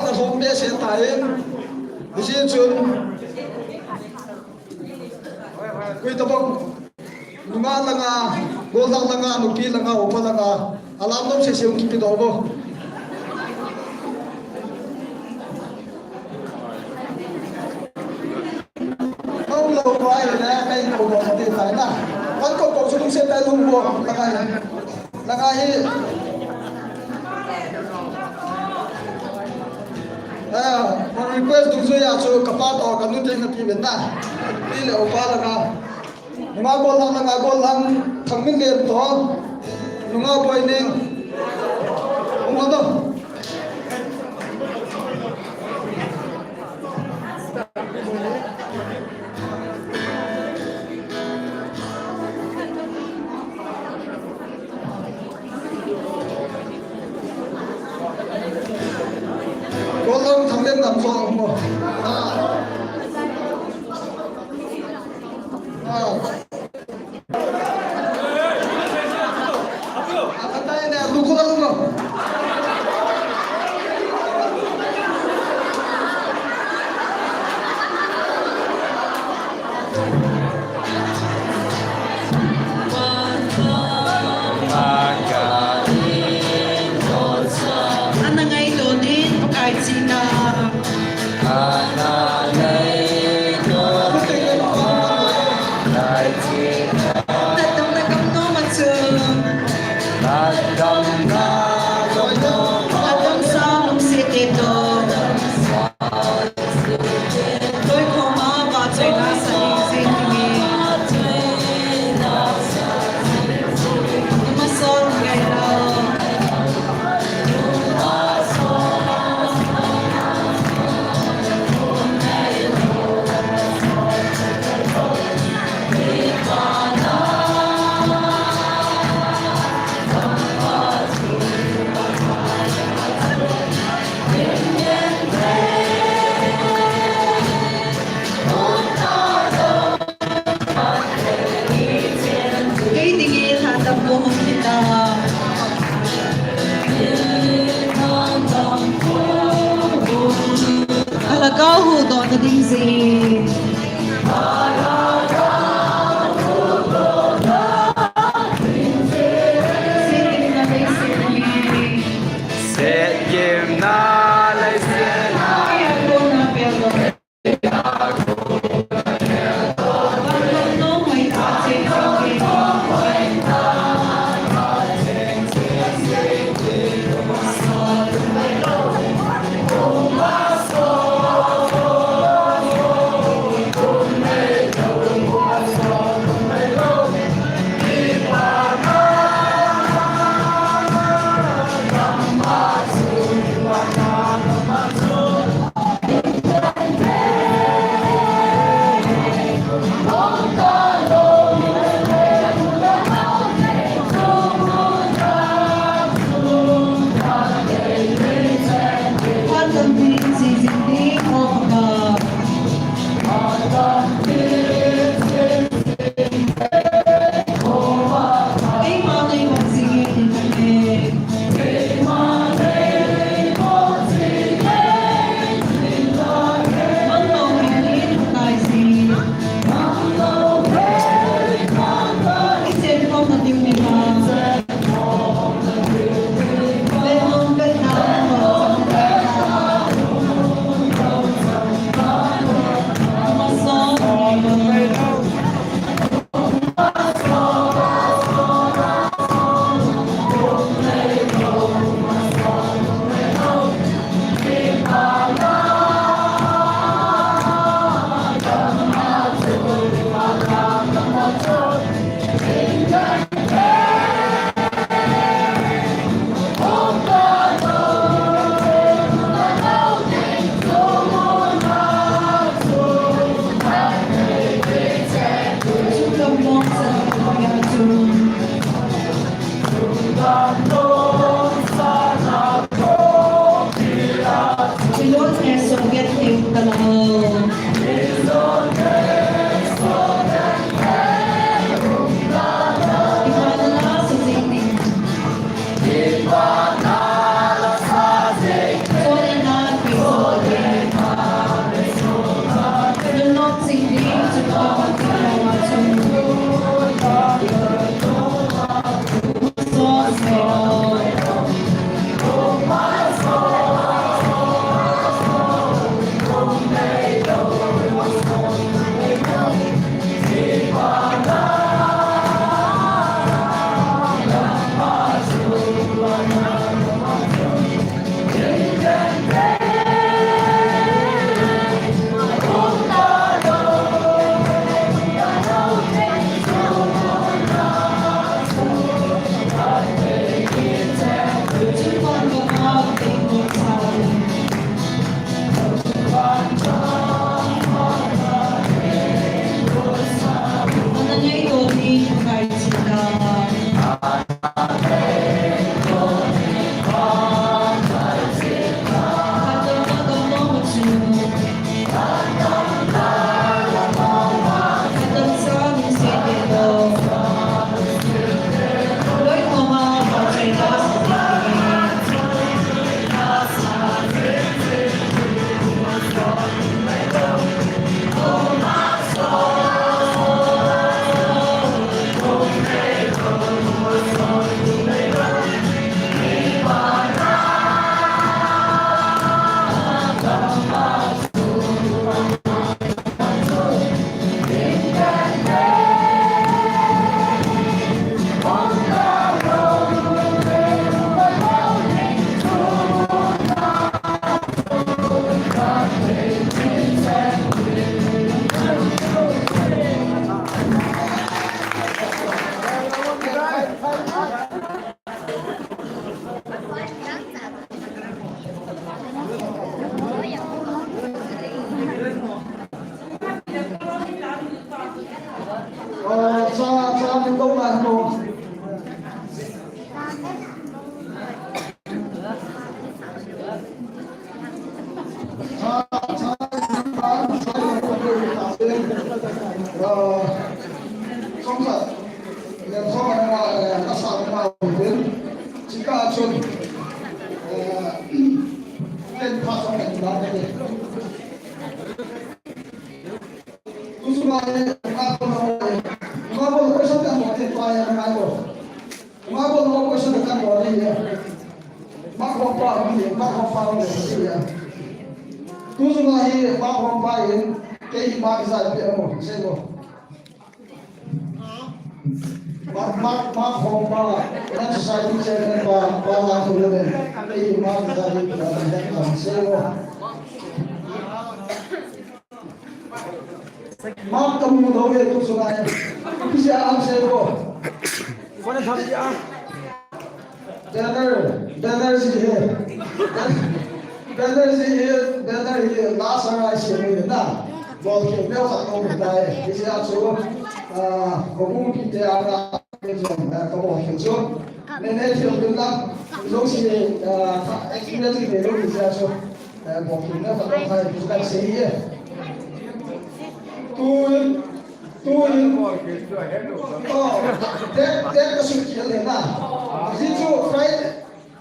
a home base in time. This is soon. Wait a moment. Nunga langa, goldang langa, nuki langa, opa langa. Alam nom se siung keep it over. Không lâu quá rồi nè, cái cầu bộ thì phải là con cầu bộ xuống xe tay lung bộ là ngay con request tung suy à số kapal or kan nu teng ti ben na ti le opa la ka nunga gol lang thang min le to nunga boy ning ong to Golong thằng lên làm giò mà anh đây nè lục con luôn không Alagaw doon na din si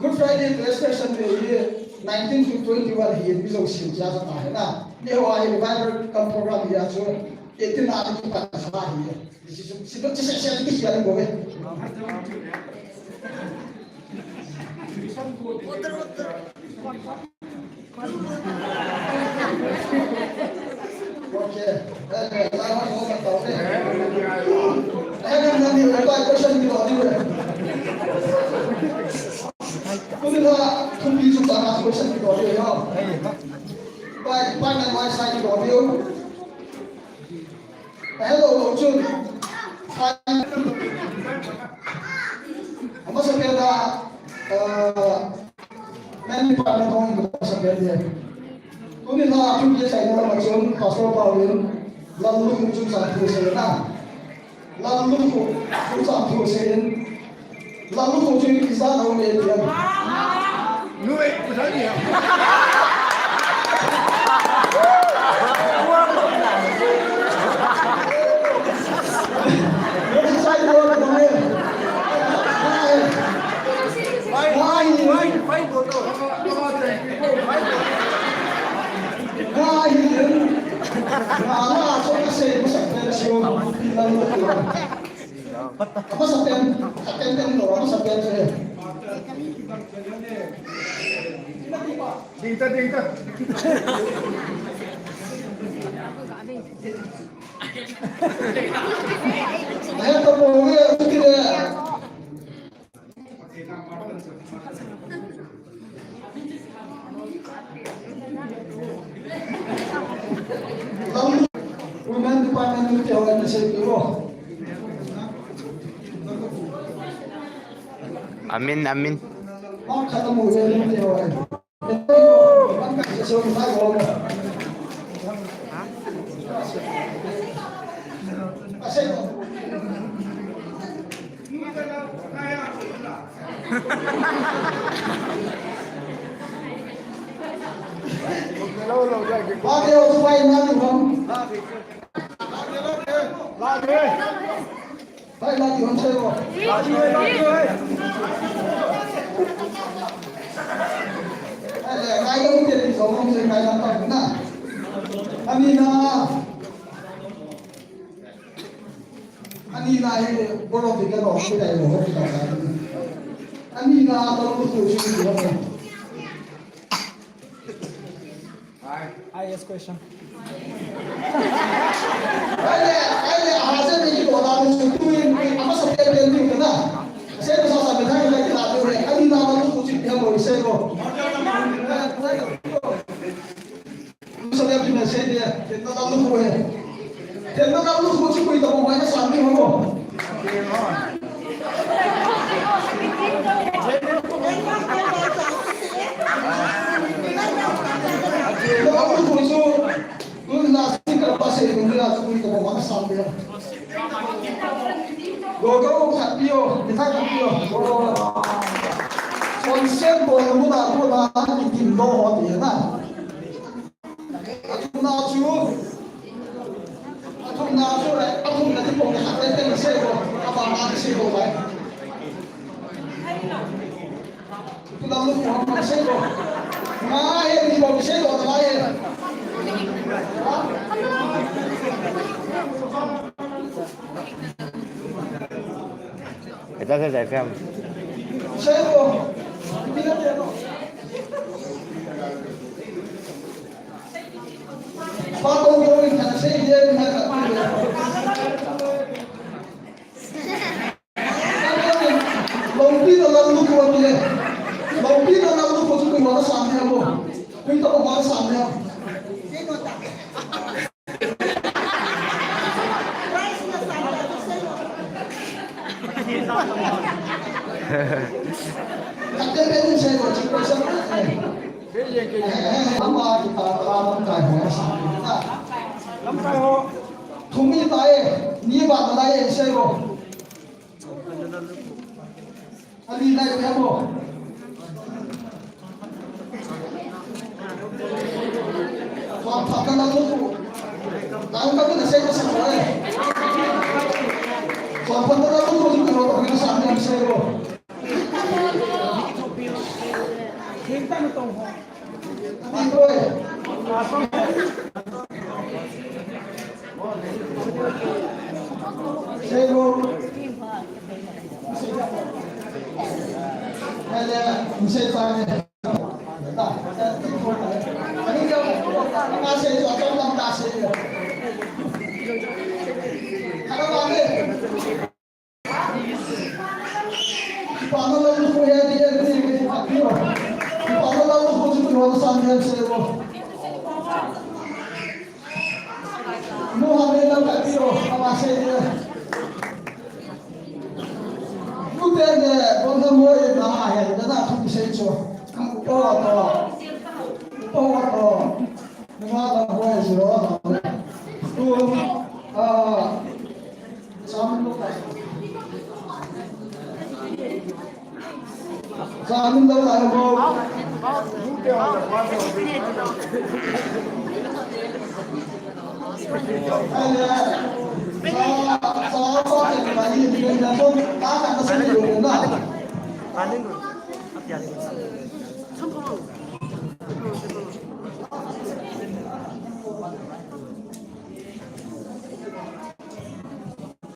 Good Friday PlayStation Day 19 to 21 here bizo sim ja ta hai na ne ho ai revival kam program ya so 18 ari ki pa sa hi this is sibo se ki ya go ve okay la ho ta ho ne ni ba question ni ho di Kumila kumbi chúng ta làm cái sân đó đi không? Bài này ngoài sai đó đi không? Hello Lô Trương. Apa sepeda main pada tahun sepeda. Kumila kumbi saya dalam macam pasal Paulin lalu muncul satu saya lalu muncul satu saya lalu muncul kisah tahun ini. Nuôi của thấy gì không? Sai đâu là đồng nghiệp. Phải của tôi. Ngay hiện. Nó cho cái xe của sạch lên siêu. Apa sampai orang sampai saya. Dinta. Saya tak boleh tidak. Women Department of Organization. Amin, amin. Yes, question. Kita ke FM. 가는 거. 앞이 아니고.